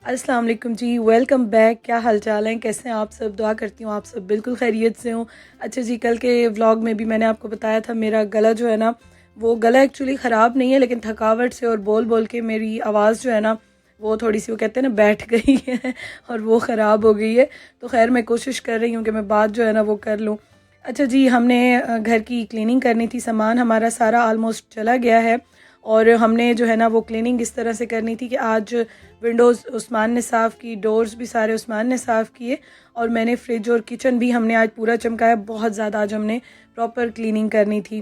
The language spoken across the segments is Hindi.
अस्सलाम वालेकुम जी, वेलकम बैक। क्या हाल चाल है, कैसे हैं आप सब? दुआ करती हूँ आप सब बिल्कुल खैरियत से हों। अच्छा जी, कल के व्लॉग में भी मैंने आपको बताया था मेरा गला जो है ना, वो गला एक्चुअली ख़राब नहीं है, लेकिन थकावट से और बोल बोल के मेरी आवाज़ जो है ना वो थोड़ी सी, वो कहते हैं ना, बैठ गई है और वो ख़राब हो गई है। तो खैर मैं कोशिश कर रही हूँ कि मैं बात जो है ना वो कर लूँ। अच्छा जी, हमने घर की क्लीनिंग करनी थी, सामान हमारा सारा आलमोस्ट चला गया है। और हमने जो है ना वो क्लीनिंग इस तरह से करनी थी कि आज विंडोज़ उस्मान ने साफ़ की, डोर्स भी सारे उस्मान ने साफ़ किए, और मैंने फ्रिज और किचन भी हमने आज पूरा चमकाया। बहुत ज़्यादा आज हमने प्रॉपर क्लीनिंग करनी थी।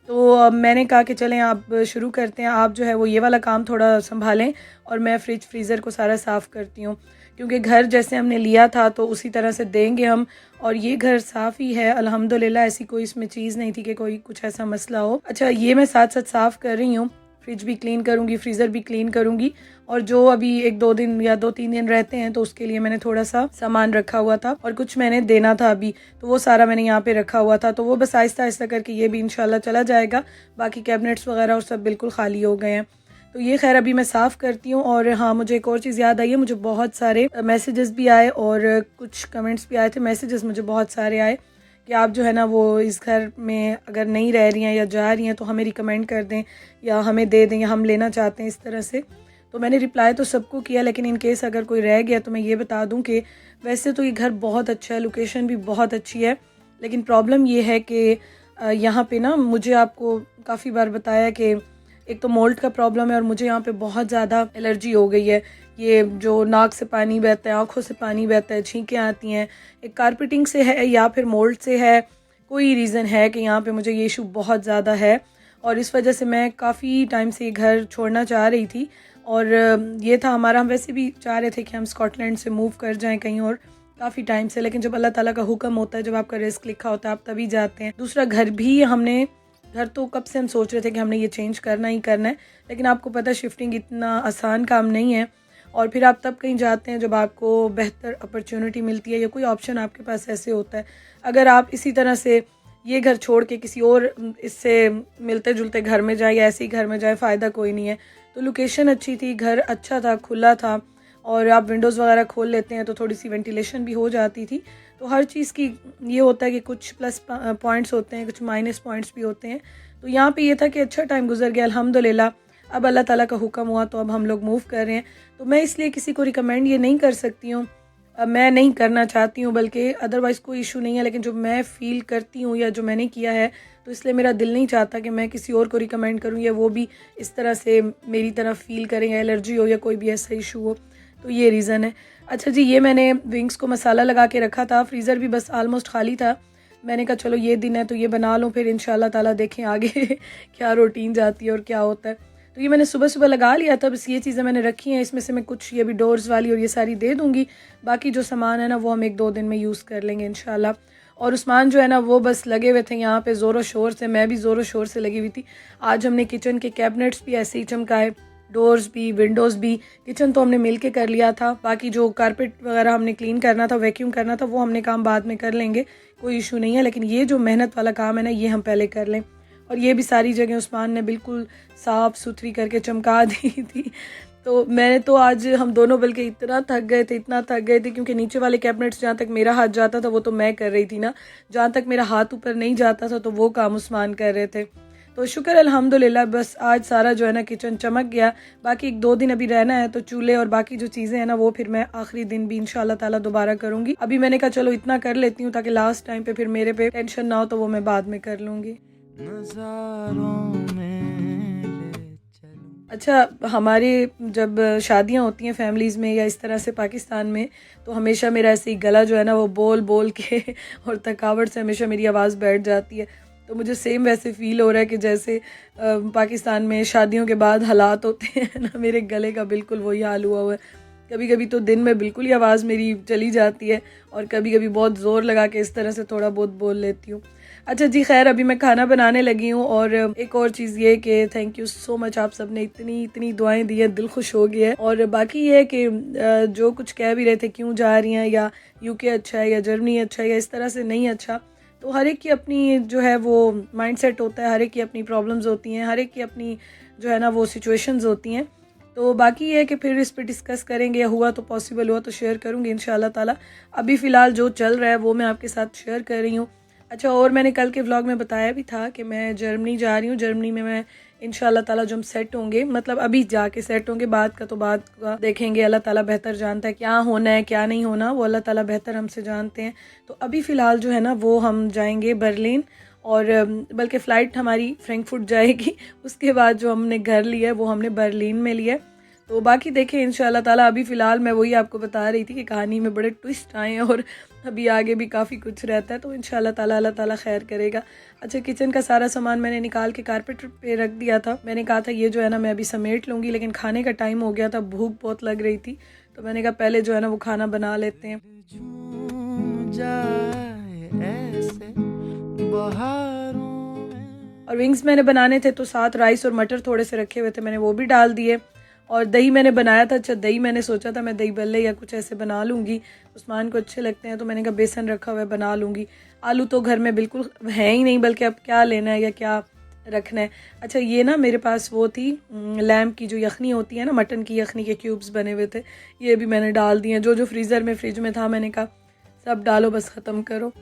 तो अब मैंने कहा कि चलें आप शुरू करते हैं, आप जो है वो ये वाला काम थोड़ा संभालें और मैं फ्रिज फ्रीज़र को सारा साफ़ करती हूँ, क्योंकि घर जैसे हमने लिया था तो उसी तरह से देंगे हम। और ये घर साफ़ ही है अल्हम्दुलिल्लाह, ऐसी कोई इसमें चीज़ नहीं थी कि कोई कुछ ऐसा मसला हो। अच्छा, ये मैं साथ साथ साफ़ कर रही हूँ, फ्रिज भी क्लीन करूँगी, फ्रीज़र भी क्लीन करूँगी। और जो अभी 1-2 दिन या 2-3 दिन रहते हैं तो उसके लिए मैंने थोड़ा सा सामान रखा हुआ था और कुछ मैंने देना था अभी, तो वो सारा मैंने यहाँ पे रखा हुआ था। तो वो बस आहिस्ता आहिस्ता करके ये भी इंशाल्लाह चला जाएगा। बाकी कैबिनेट्स वगैरह और सब बिल्कुल खाली हो गए हैं। तो ये खैर अभी मैं साफ़ करती हूँ। और हाँ, मुझे एक और चीज़ याद आई है, मुझे बहुत सारे मैसेजेस भी आए और कुछ कमेंट्स भी आए थे। मैसेजेस मुझे बहुत सारे आए कि आप जो है ना वो इस घर में अगर नहीं रह रही हैं या जा रही हैं तो हमें रिकमेंड कर दें या हमें दे दें या हम लेना चाहते हैं, इस तरह से। तो मैंने रिप्लाई तो सबको किया, लेकिन इन केस अगर कोई रह गया तो मैं ये बता दूं कि वैसे तो ये घर बहुत अच्छा है, लोकेशन भी बहुत अच्छी है, लेकिन प्रॉब्लम ये है कि यहाँ पे ना, मुझे आपको काफ़ी बार बताया कि एक तो मोल्ड का प्रॉब्लम है और मुझे यहाँ पे बहुत ज़्यादा एलर्जी हो गई है। ये जो नाक से पानी बहता है, आँखों से पानी बहता है, छींकें आती हैं, एक कारपेटिंग से है या फिर मोल्ड से है, कोई रीज़न है कि यहाँ पे मुझे ये इशू बहुत ज़्यादा है। और इस वजह से मैं काफ़ी टाइम से ये घर छोड़ना चाह रही थी। और ये था हमारा, हम वैसे भी चाह रहे थे कि हम स्कॉटलैंड से मूव कर जाएं कहीं और, काफ़ी टाइम से, लेकिन जब अल्लाह ताला का हुक्म होता है, जब आपका रिस्क लिखा होता है, आप तभी जाते हैं। दूसरा, घर भी हमने, घर तो कब से हम सोच रहे थे कि हमने ये चेंज करना ही करना है, लेकिन आपको पता है शिफ्टिंग इतना आसान काम नहीं है। और फिर आप तब कहीं जाते हैं जब आपको बेहतर अपॉर्चुनिटी मिलती है या कोई ऑप्शन आपके पास ऐसे होता है। अगर आप इसी तरह से ये घर छोड़ के किसी और इससे मिलते जुलते घर में जाए या ऐसे ही घर में जाए, फ़ायदा कोई नहीं है। तो लोकेशन अच्छी थी, घर अच्छा था, खुला था, और आप विंडोज़ वगैरह खोल लेते हैं तो थोड़ी सी वेंटिलेशन भी हो जाती थी। तो हर चीज़ की ये होता है कि कुछ प्लस पॉइंट्स होते हैं, कुछ माइनस पॉइंट्स भी होते हैं। तो यहाँ पे ये था कि अच्छा टाइम गुजर गया अल्हम्दुलिल्लाह। अब अल्लाह ताला का हुक्म हुआ तो अब हम लोग मूव कर रहे हैं। तो मैं इसलिए किसी को रिकमेंड ये नहीं कर सकती हूँ, मैं नहीं करना चाहती हूँ, बल्कि अदरवाइज़ कोई इशू नहीं है, लेकिन जो मैं फ़ील करती हूँ या जो मैंने किया है, तो इसलिए मेरा दिल नहीं चाहता कि मैं किसी और को रिकमेंड करूँ या वो भी इस तरह से मेरी तरह फ़ील करें, या एलर्जी हो या कोई भी ऐसा इशू हो। तो ये रीज़न है। अच्छा जी, ये मैंने विंग्स को मसाला लगा के रखा था, फ्रीज़र भी बस आलमोस्ट खाली था। मैंने कहा चलो ये दिन है तो ये बना लूँ, फिर इंशाल्लाह ताला देखें आगे क्या रूटीन जाती है और क्या होता है। तो ये मैंने सुबह सुबह लगा लिया था, बस ये चीज़ें मैंने रखी हैं, इसमें से मैं कुछ ये भी डोर्स वाली और ये सारी दे दूँगी। बाकी जो सामान है ना वो हम 1-2 दिन में यूज़ कर लेंगे इंशाल्लाह। और उस्मान जो है ना वो बस लगे हुए थे यहाँ पे ज़ोरों शोर से, मैं भी ज़ोरों शोर से लगी हुई थी। आज हमने किचन के कैबिनेट्स भी ऐसे ही चमकाए, डोर्स भी, विंडोज़ भी। किचन तो हमने मिल के कर लिया था, बाकी जो कारपेट वगैरह हमने क्लीन करना था, वैक्यूम करना था, वो हमने काम बाद में कर लेंगे, कोई इशू नहीं है। लेकिन ये जो मेहनत वाला काम है ना, ये हम पहले कर लें। और ये भी सारी जगह उस्मान ने बिल्कुल साफ़ सुथरी करके चमका दी थी। तो मैंने तो आज, हम दोनों बल्कि इतना थक गए थे, इतना थक गए थे, क्योंकि नीचे वाले कैबिनेट्स जहाँ तक मेरा हाथ जाता था वो तो मैं कर रही थी ना, जहाँ तक मेरा हाथ ऊपर नहीं जाता था तो वो काम उस्मान कर रहे थे। तो शुक्र अल्हम्दुलिल्लाह, बस आज सारा जो है ना किचन चमक गया। बाकी 1-2 दिन अभी रहना है, तो चूल्हे और बाकी जो चीज़ें हैं ना वो फिर मैं आखिरी दिन भी इंशाल्लाह ताला दोबारा करूँगी। अभी मैंने कहा चलो इतना कर लेती हूँ ताकि लास्ट टाइम पे फिर मेरे पे टेंशन ना हो, तो वो मैं बाद में कर लूँगी। नज़ारों में ले चलूं। अच्छा, हमारे जब शादियां होती हैं फैमिलीज़ में या इस तरह से पाकिस्तान में, तो हमेशा मेरा ऐसे ही गला जो है ना वो बोल बोल के और थकावट से हमेशा मेरी आवाज़ बैठ जाती है। तो मुझे सेम वैसे फ़ील हो रहा है कि जैसे पाकिस्तान में शादियों के बाद हालात होते हैं ना, मेरे गले का बिल्कुल वही हाल हुआ हुआ है। कभी कभी तो दिन में बिल्कुल ही आवाज़ मेरी चली जाती है, और कभी कभी बहुत ज़ोर लगा के इस तरह से थोड़ा बहुत बोल लेती हूँ। अच्छा जी, खैर अभी मैं खाना बनाने लगी हूँ। और एक और चीज़ ये कि थैंक यू सो मच, आप सब ने इतनी इतनी दुआएं दी हैं, दिल खुश हो गया है। और बाकी ये है कि जो कुछ कह भी रहे थे क्यों जा रही हैं, या यूके अच्छा है या जर्मनी अच्छा है या इस तरह से नहीं अच्छा, तो हर एक की अपनी जो है वो माइंडसेट होता है, हर एक की अपनी प्रॉब्लम्स होती हैं, हर एक की अपनी जो है ना वो सिचुएशंस होती हैं। तो बाकी ये है कि फिर इस पर डिस्कस करेंगे, या हुआ तो पॉसिबल हुआ तो शेयर करूँगी इंशाल्लाह ताला। अभी फ़िलहाल जो चल रहा है वो मैं आपके साथ शेयर कर रही हूँ। अच्छा, और मैंने कल के व्लॉग में बताया भी था कि मैं जर्मनी जा रही हूँ। जर्मनी में मैं इंशाल्लाह ताला जो हम सेट होंगे, मतलब अभी जाके सेट होंगे, बाद का तो बाद का देखेंगे। अल्लाह ताला बेहतर जानता है क्या होना है क्या नहीं होना, वो अल्लाह ताला बेहतर हमसे जानते हैं। तो अभी फ़िलहाल जो है ना वो हम जाएंगे बर्लिन, और बल्कि फ़्लाइट हमारी फ्रैंकफर्ट जाएगी। उसके बाद जो हमने घर लिया है वो हमने बर्लिन में लिया है। तो बाकी देखें इंशाल्लाह ताला। अभी फ़िलहाल मैं वही आपको बता रही थी कि कहानी में बड़े ट्विस्ट आए हैं और अभी आगे भी काफ़ी कुछ रहता है, तो इंशाल्लाह ताला अल्लाह ताला खैर करेगा। अच्छा, किचन का सारा सामान मैंने निकाल के कारपेट पे रख दिया था। मैंने कहा था ये जो है ना मैं अभी समेट लूँगी, लेकिन खाने का टाइम हो गया था, भूख बहुत लग रही थी, तो मैंने कहा पहले जो है ना वो खाना बना लेते हैं। और विंग्स मैंने बनाने थे तो साथ राइस और मटर थोड़े से रखे हुए थे, मैंने वो भी डाल दिए। और दही मैंने बनाया था। अच्छा, दही मैंने सोचा था मैं दही बल्ले या कुछ ऐसे बना लूँगी, उस्मान को अच्छे लगते हैं, तो मैंने कहा बेसन रखा हुआ है बना लूँगी। आलू तो घर में बिल्कुल है ही नहीं, बल्कि अब क्या लेना है या क्या रखना है। अच्छा, ये ना मेरे पास वो थी लैम्प की जो यखनी होती है ना, मटन की यखनी के क्यूब्स बने हुए थे, ये भी मैंने डाल दिए। जो जो फ्रीज़र में फ्रिज में था मैंने कहा सब डालो, बस ख़त्म करो।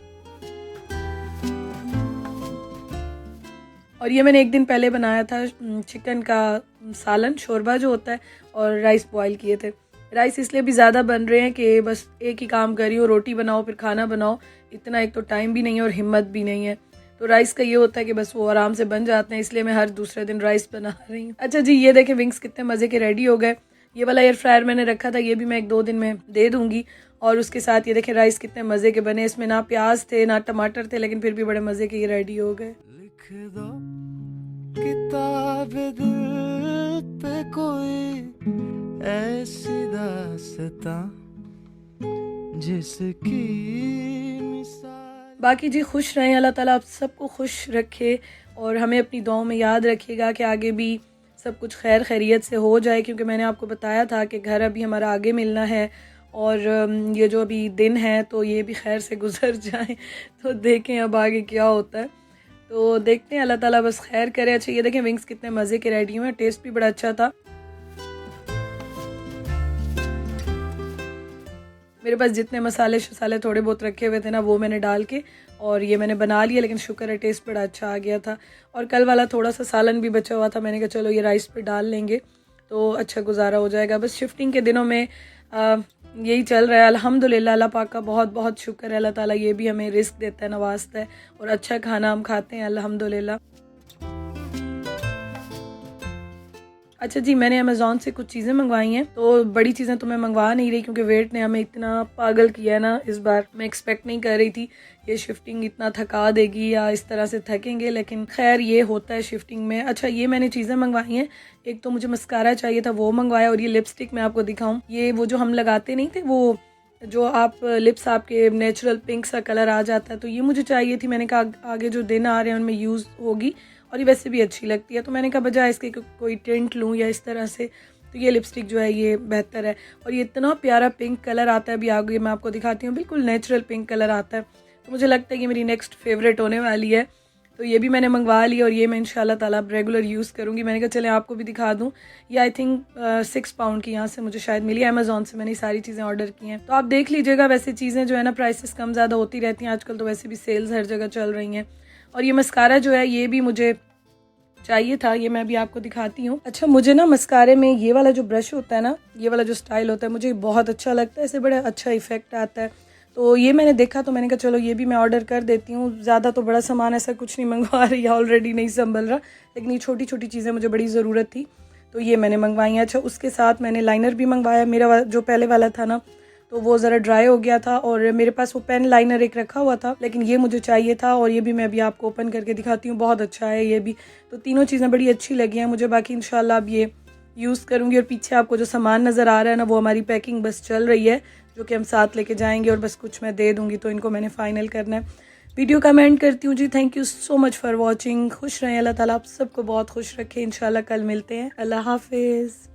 और ये मैंने एक दिन पहले बनाया था चिकन का सालन, शोरबा जो होता है, और राइस बॉईल किए थे। राइस इसलिए भी ज़्यादा बन रहे हैं कि बस एक ही काम कर रही हूँ, रोटी बनाओ फिर खाना बनाओ, इतना एक तो टाइम भी नहीं है और हिम्मत भी नहीं है। तो राइस का ये होता है कि बस वो आराम से बन जाते हैं, इसलिए मैं हर दूसरे दिन राइस बना रही हूँ। अच्छा जी, ये देखें विंग्स कितने मज़े के रेडी हो गए। ये वाला एयर फ्रायर मैंने रखा था, ये भी मैं 1-2 दिन में दे दूँगी। और उसके साथ ये देखें राइस कितने मज़े के बने, इसमें ना प्याज थे ना टमाटर थे, लेकिन फिर भी बड़े मज़े के ये रेडी हो गए। लिख दो किताब दिल पे कोई ऐसी दास्तां जिसकी मिसाल। बाकी जी खुश रहें, अल्लाह ताला आप सबको खुश रखे और हमें अपनी दुआओं में याद रखिएगा कि आगे भी सब कुछ खैर खैरियत से हो जाए, क्योंकि मैंने आपको बताया था कि घर अभी हमारा आगे मिलना है और ये जो अभी दिन है तो ये भी खैर से गुजर जाए। तो देखें अब आगे क्या होता है, तो देखते हैं, अल्लाह ताला बस खैर करे। अच्छा, ये देखें विंग्स कितने मज़े के रेडी हुए हैं, टेस्ट भी बड़ा अच्छा था। मेरे पास जितने मसाले शसाले थोड़े बहुत रखे हुए थे ना वो मैंने डाल के और ये मैंने बना लिया, लेकिन शुक्र है टेस्ट बड़ा अच्छा आ गया था। और कल वाला थोड़ा सा सालन भी बचा हुआ था, मैंने कहा चलो ये राइस पे डाल लेंगे तो अच्छा गुजारा हो जाएगा। बस शिफ्टिंग के दिनों में यही चल रहा है। अल्हम्दुलिल्लाह, अल्लाह पाक का बहुत बहुत शुक्र है, अल्लाह ताला ये भी हमें रिस्क देता है, नवाजता है और अच्छा खाना हम खाते हैं अल्हम्दुलिल्लाह। अच्छा जी, मैंने अमेज़ॉन से कुछ चीज़ें मंगवाई हैं, तो बड़ी चीज़ें तो मैं मंगवा नहीं रही क्योंकि वेट ने हमें इतना पागल किया है ना इस बार। मैं एक्सपेक्ट नहीं कर रही थी ये शिफ्टिंग इतना थका देगी या इस तरह से थकेंगे, लेकिन खैर ये होता है शिफ्टिंग में। अच्छा, ये मैंने चीज़ें मंगवाई हैं, एक तो मुझे मस्कारा चाहिए था वो मंगवाया, और ये लिपस्टिक मैं आपको दिखाऊँ, ये वो जो हम लगाते नहीं थे, वो जो आप लिप्स आपके नेचुरल पिंक सा कलर आ जाता है, तो ये मुझे चाहिए थी। मैंने कहा आगे जो दिन आ रहे हैं उनमें यूज़ होगी और ये वैसे भी अच्छी लगती है, तो मैंने कहा बजाय इसके कोई टिंट लूँ या इस तरह से, तो ये लिपस्टिक जो है ये बेहतर है। और ये इतना प्यारा पिंक कलर आता है, अभी आगे मैं आपको दिखाती हूँ, बिल्कुल नेचुरल पिंक कलर आता है, तो मुझे लगता है ये मेरी नेक्स्ट फेवरेट होने वाली है। तो ये भी मैंने मंगवा ली और ये मैं इंशाल्लाह ताला अब रेगुलर यूज़ करूँगी। मैंने कहा चले आपको भी दिखा दूँ। ये आई थिंक 6 पाउंड की यहाँ से मुझे शायद मिली, अमेज़ॉन से मैंने सारी चीज़ें ऑर्डर की हैं, तो आप देख लीजिएगा। वैसे चीज़ें जो है ना प्राइसेस कम ज़्यादा होती रहती हैं आजकल, तो वैसे भी सेल्स हर जगह चल रही हैं। और ये मस्कारा जो है ये भी मुझे चाहिए था, ये मैं अभी आपको दिखाती हूँ। अच्छा, मुझे ना मस्कारे में ये वाला जो ब्रश होता है ना, ये वाला जो स्टाइल होता है, मुझे बहुत अच्छा लगता है, इससे बड़ा अच्छा इफेक्ट आता है। तो ये मैंने देखा तो मैंने कहा चलो ये भी मैं ऑर्डर कर देती हूँ। ज़्यादा तो बड़ा सामान ऐसा कुछ नहीं मंगवा रही है, ऑलरेडी नहीं संभल रहा, लेकिन ये छोटी छोटी चीज़ें मुझे बड़ी ज़रूरत थी तो ये मैंने मंगवाई हैं। अच्छा, उसके साथ मैंने लाइनर भी मंगवाया। मेरा जो पहले वाला था ना तो वो ज़रा ड्राई हो गया था और मेरे पास वो पेन लाइनर एक रखा हुआ था, लेकिन ये मुझे चाहिए था और ये भी मैं अभी आपको ओपन करके दिखाती हूँ, बहुत अच्छा है ये भी। तो तीनों चीज़ें बड़ी अच्छी लगी हैं मुझे। बाकी इंशाल्लाह अब ये यूज़ करूँगी। और पीछे आपको जो सामान नज़र आ रहा है ना वो हमारी पैकिंग बस चल रही है, जो कि हम साथ लेके जाएंगे और बस कुछ मैं दे दूँगी, तो इनको मैंने फ़ाइनल करना है। वीडियो कमेंट करती हूँ जी। Thank you so much for watching. खुश रहें, अल्लाह ताला आप सबको बहुत खुश रखे। इंशाल्लाह कल मिलते हैं। अल्लाह हाफिज़।